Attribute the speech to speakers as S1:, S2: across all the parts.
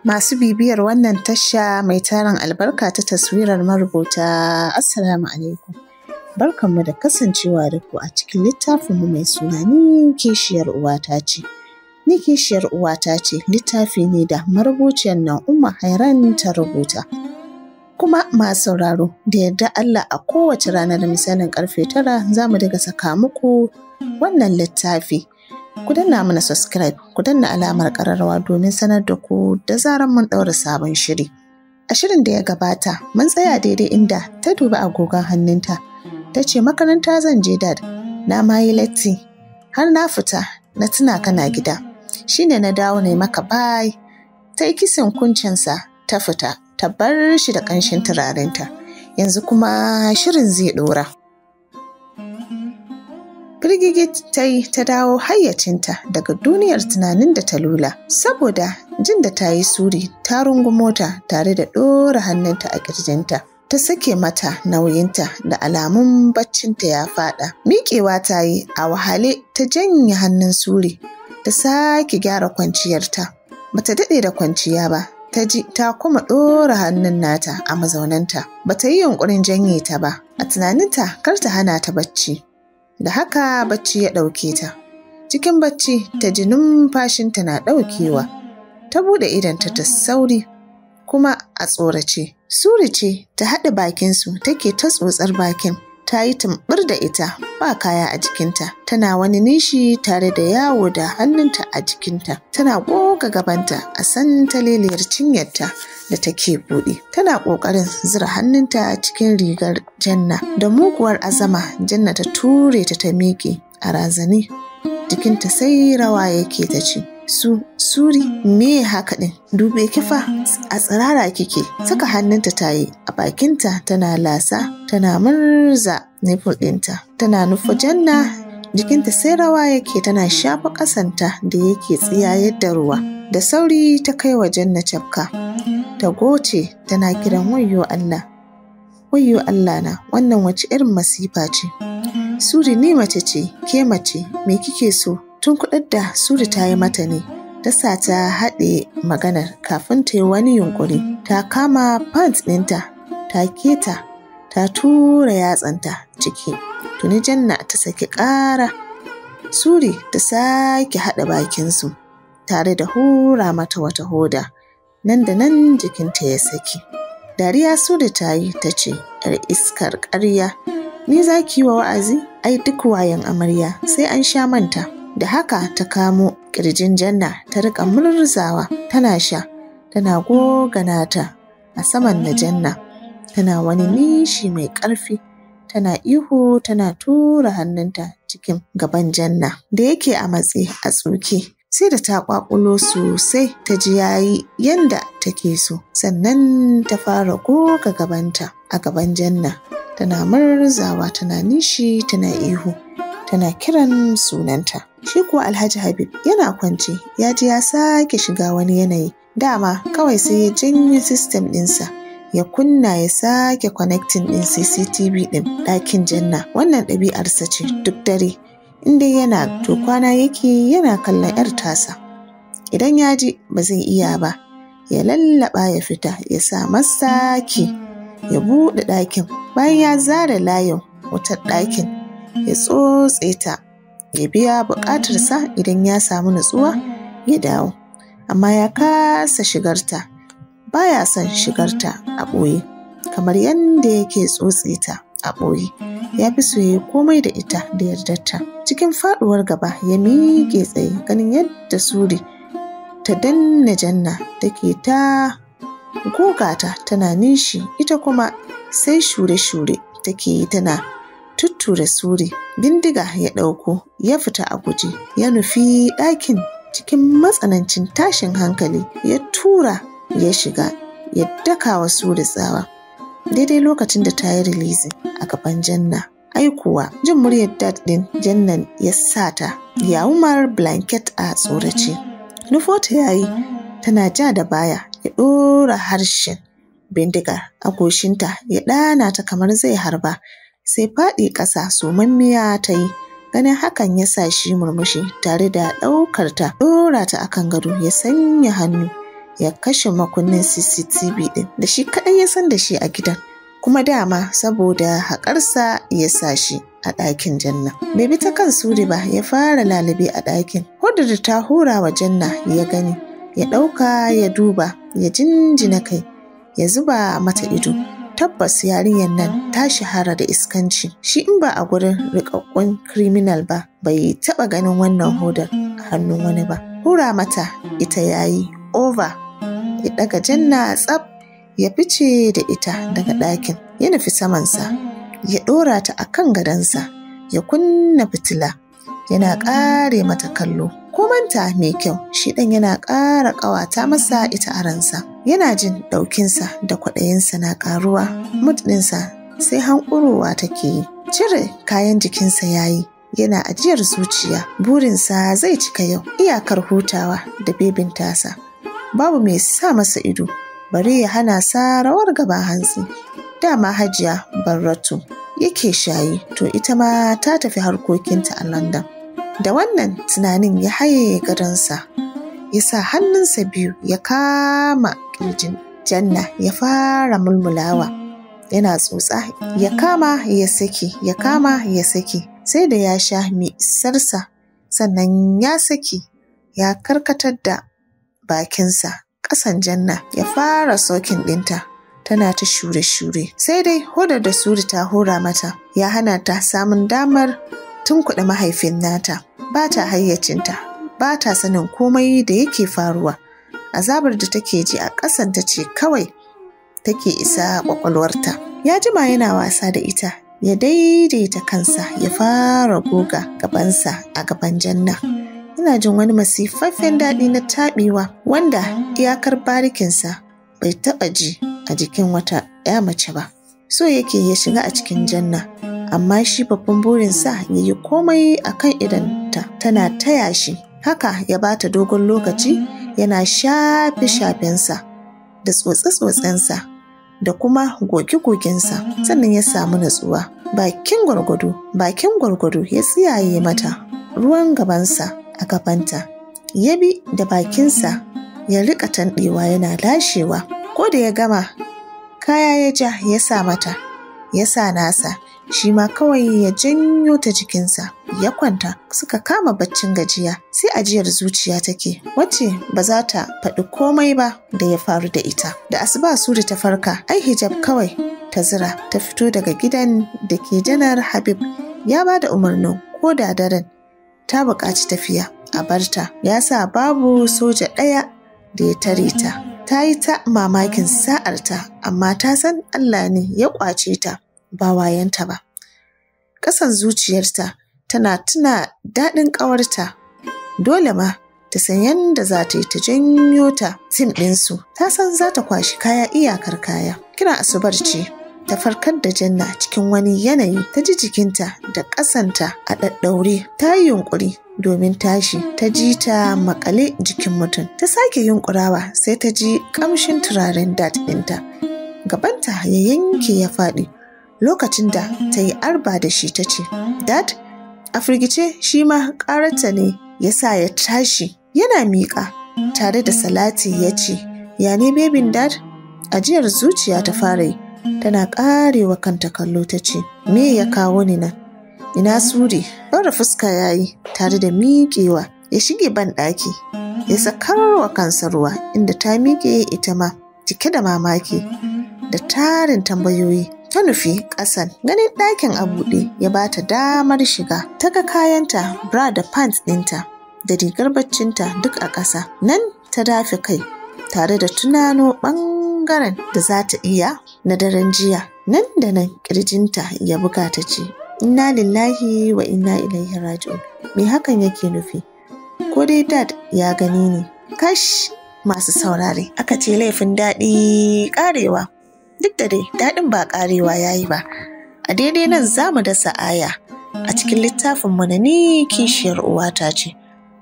S1: Masu bibiyar wannan tasha mai tarin albarka ta taswirar marubuta, Assalamu alaikum. Barkanmu da kasancewa da ku a cikin littafinmu mai suna Ni Kishiyar Uwata Ce. Ni Kishiyar Uwata Ce littafi ne da marubuciyar nan Umma Hairan ta rubuta. Kuma masu sauraro da yarda Allah a kowace rana da misalin karfe 9 za mu daga saka muku wannan littafi. Ku danna mana subscribe, ku danna alamar ƙararrawa domin sanar da ku da zarar mun ɗaura sabon shiri. A shirin da ya gabata, mun tsaya daidai inda ta dubi agogon hannunta. Ta ce, makaranta zan je dad, na ma yi latti. Har na fita, na tuna kana gida. Shi ne na dawo ne maka bai. Ta yi kisan kuncinsa ta fita, ta bar shi da ƙanshin turarenta. Yanzu kuma shirin zai ɗora. Firgigit ta yi ta dawo hayyacinta daga duniyar tunanin da ta lula, saboda jin da ta yi suri ta rungumo ta tare da ɗora hannunta a ƙirjinta. Ta sake mata nauyinta da alamun baccinta ya faɗa. Miƙewa ta yi a wahale ta janye hannun suri, ta sake gyara kwanciyarta. Bata daɗe da kwanciya ba, ta ji ta kuma ɗora hannun nata a mazaunanta. Bata yi yunƙurin janye ta ba, a tunaninta kar ta hana ta bacci. Da haka bacci ya ɗauke ta. Cikin bacci ta ji numfashinta na ɗaukewa. Ta buɗe idonta ta sauri kuma a tsorace. Suri ce ta haɗa bakinsu take ta tsotsar bakin. Ta yi tumbur da ita ba kaya a jikinta. Tana wani nishi tare da yawo da hannunta a jikinta. Tana goga gabanta a santaleliyar cinyarta da take buɗe. Tana ƙoƙarin zura hannunta cikin rigar Janna. Da muguwar azama Janna ta ture ta miƙe a razane. Jikinta sai rawa yake ta ce, Suri, me haka ɗin? Dube kifa a tsirara kike. Saka hannunta ta yi a bakinta tana lasa, tana murza nipple ɗinta. Tana nufa Janna, jikinta sai rawa yake tana shafa ƙasanta da yake tsiyayar da ruwa. Da sauri ta kai wa Janna cafka. Ta goce tana kiran wayyo Allah. Wayyo Allah na, wannan wace irin masifa ce? Suri, ni mace ce, ke mace, me kike so? Tun kuɗar da Suri ta yi mata ne, ta sa ta haɗe maganar kafin ta yi wani yunƙuri. Ta kama pants ɗinta, ta keta, ta tura yatsanta ciki. Tuni Janna ta saki ƙara. Suri ta sake haɗa bakinsu tare da hura mata wata hoda. Nan da nan jikinta ya saki. Dariya Suri ta yi ta ce, ‘yar iskar ƙarya, ni za ki yi wa wa'azi? Ai duk wayan amarya sai an sha manta. Da haka ta kamo ƙirjin Janna ta riƙa murzawa tana sha, tana gogana ta a saman na Janna. Tana wani nishi mai ƙarfi, tana ihu tana tura hannunta cikin gaban Janna da yake a matse a tsuke. Sai da ta ƙwaƙulo sosai ta ji yayi yanda take so. Sannan ta fara goga gabanta a gaban Janna. Tana murzawa tana nishi tana ihu tana kiran sunanta. Shi kuwa Alhaji Habib yana kwance ya ji ya sake shiga wani yanayi. Dama kawai sai ya janyo system ɗinsa ya kunna ya sake connecting ɗin CCTV ɗin ɗakin Janna. Wannan ɗabi'arsa ce duk dare. Inda yana to kwana yake yana kallon 'yar tasa. Idan ya ji ba zai iya ba, ya lallaɓa ya fita ya sa masaki ya buɗe ɗakin. Bayan ya zare layin wutar ɗakin ya tsotse ta ya biya buƙatarsa. Idan ya samu nutsuwa ya dawo, amma ya kasa shigarta. Baya son shigarta a ɓoye kamar yadda yake tsotse ta a ɓoye. Ya fi so ya komai da ita da yardarta. Cikin faɗuwar gaba ya miƙe tsaye ganin yadda Suri ta danna Janna take ta gogata tana nishi, ita kuma sai shure-shure take yi tana tutture Suri. Bindiga ya ɗauko ya fita a guje ya nufi ɗakin cikin matsanancin tashin hankali. Ya tura ya shiga ya daka wa Suri tsawa daidai lokacin da ta yi releasing a gaban Janna. Ai kuwa jin muryar dad ɗin Jannan ya sa ta yawumar blanket a tsorace. Nufota ya yi tana ja da baya ya ɗora harshen bindigar a goshinta ya ɗana ta kamar zai harba. Sai faɗi ƙasa somammiya ta yi. Ganin hakan ya sa shi murmushi tare da ɗaukar ta ɗora ta akan gado ya sanya hannu ya kashe makunnin CCTV ɗin da shi kaɗai ya san da shi a gidan. Kuma dama saboda haƙarsa ya sa shi a ɗakin Janna. Bai bi ta kan Suri ba, ya fara lalube a ɗakin. Wadda da ta hura wa Janna ya gani, ya ɗauka ya duba, ya jinjina kai, ya zuba mata ido. Tabbas yarinyar nan ta shahara da iskanci. Shi in ba a gurin riƙaƙƙun criminal ba, bai taɓa ganin wannan hodar a hannun wani ba. Hura mata ita yayi over. Ya ɗaga Janna tsaf, ya fice da ita daga ɗakin, ya nufi samansa, ya ɗora ta a kan gadonsa, ya kunna fitila, yana ƙare mata kallo. Komanta mai kyau, shi ɗan yana ƙara ƙawata masa ita a ransa. Yana jin ɗaukinsa da kwaɗayinsa na ƙaruwa, mood ɗinsa sai hanƙurowa take yi. Cire kayan jikinsa ya yi, yana ajiyar zuciya, burinsa zai cika yau, iyakar hutawa da bebin tasa. Babu mai sa masa ido, bari ya hana sa rawar gaba hantsi. Dama Hajiya Barratu yake shayi, to ita ma ta tafi harkokinta a London. Da wannan tunanin ya haye gadonsa, ya sa hannunsa biyu ya kama ƙirjin Janna, ya fara mulmulawa, yana tsotsa, ya kama ya saki, ya kama ya saki, sai da ya sha mai isarsa, sannan ya saki, ya karkatar da bakinsa ƙasan Janna, ya fara sokin ɗinta. Tana ta shure-shure, sai dai hodar da Suri ta hura mata ya hana ta samun damar tunkuɗe mahaifin nata. Ba ta hayyacinta, ba ta sanin komai da yake faruwa. Azabar da take ji a ƙasanta ce kawai take isa ƙwaƙwalwarta. Ya jima yana wasa da ita, ya daidaita kansa, ya fara goga gabansa a gaban Janna. Yana jin wani masifaffen daɗi na taɓewa wanda iyakar barikinsa bai taɓa ji a jikin wata ‘ya mace ba. So yake ya shiga a cikin Janna, amma shi babban burinsa ya yi komai a kan idanta, tana taya shi. Haka ya ba ta dogon lokaci yana shafe-shafensa da tsotse-tsotsensa da kuma goge-gogensa, sannan ya samu natsuwa. Bakin gwargwado ya tsiyaye mata ruwan gabansa a gabanta, ya bi da bakinsa ya riƙa tanɗewa yana lashewa. Ko da ya gama, kaya ya ja ya sa mata, ya sa nasa, shi ma kawai ya janyo ta jikinsa ya kwanta. Suka kama baccin gajiya, sai ajiyar zuciya take, wacce ba za ta faɗi komai ba da ya faru da ita. Da asuba Suri ta farka, ai hijab kawai ta zira ta fito daga gidan da ke Janar Habib ya ba da umarnin ko da daren ta buƙaci tafiya a barta, ya sa babu soja ɗaya da ya tare ta. Ta yi ta mamakin sa'arta, amma ta san Allah ne ya ƙwace ta, ba wayanta ba. Ƙasan zuciyarta tana tuna daɗin ƙawarta, dole ma ta san yadda za ta yi ta janyo ta tim ɗinsu. Ta san za ta kwashi kaya iyakar kaya. Kiran asubar ce ta farkar da Janna cikin wani yanayi, ta ji jikinta da ƙasanta a ɗaɗɗaure. Ta yi yunƙuri domin tashi, ta ji ta makale jikin mutum. Ta sake yunƙurawa, sai ta ji ƙamshin turaren dat ɗinta. Gabanta ya yanke ya faɗi. Lokacin da ta yi arba da shi ta ce, "Dad?" A firgice shi ma ƙararta ne ya sa ya tashi. Yana miƙa tare da salati ya ce, "Ya ne bebin Dad?" Ajiyar zuciya ta fara yi, tana ƙarewa kanta kallo ta ce, "Me ya kawo ni nan? Ina Suri?" Ɗaura fuska ya yi tare da miƙewa, ya shige ban ɗaki, ya sakarwa kansa ruwa, inda ta miƙe ita ma cike da mamaki da tarin tambayoyi. Ta nufi ƙasan, ganin ɗakin a buɗe ya ba ta damar shiga. Ta ga kayanta, bra da pants ɗinta da rigar baccinta duk a ƙasa. Nan ta dafe kai tare da tunano ɓangaren da za ta iya na daren jiya. Nan da nan ƙirjinta ya buga ta ce, "Inna lillahi wa inna ilaihi raji'un." Me hakan yake nufi? Ko dai Dad ya gani ne? Kash, masu saurare, aka ce laifin daɗi ƙarewa. Duk da dai daɗin ba ƙarewa ya yi ba. A daidai nan za mu dasa aya a cikin littafinmu na Ni Kishiyar Uwata Ce.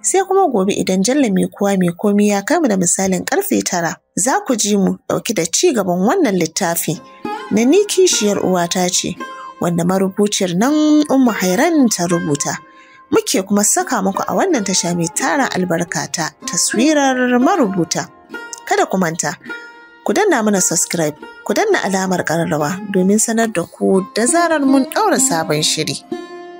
S1: Sai kuma gobe idan Jalla mai kowa mai komi ya kai mu da misalin ƙarfe 9, za ku ji mu ɗauki da ci gaban wannan littafi na Ni Kishiyar Uwata Ce, wanda marubuciyar nan Ummu Hairan ta rubuta. Muke kuma saka muku a wannan tasha mai tara albarka ta Taswirar Marubuta. Kada ku manta, ku danna mana subscribe, ku danna alamar ƙararrawa domin sanar da ku da zarar mun ɗaura sabon shiri.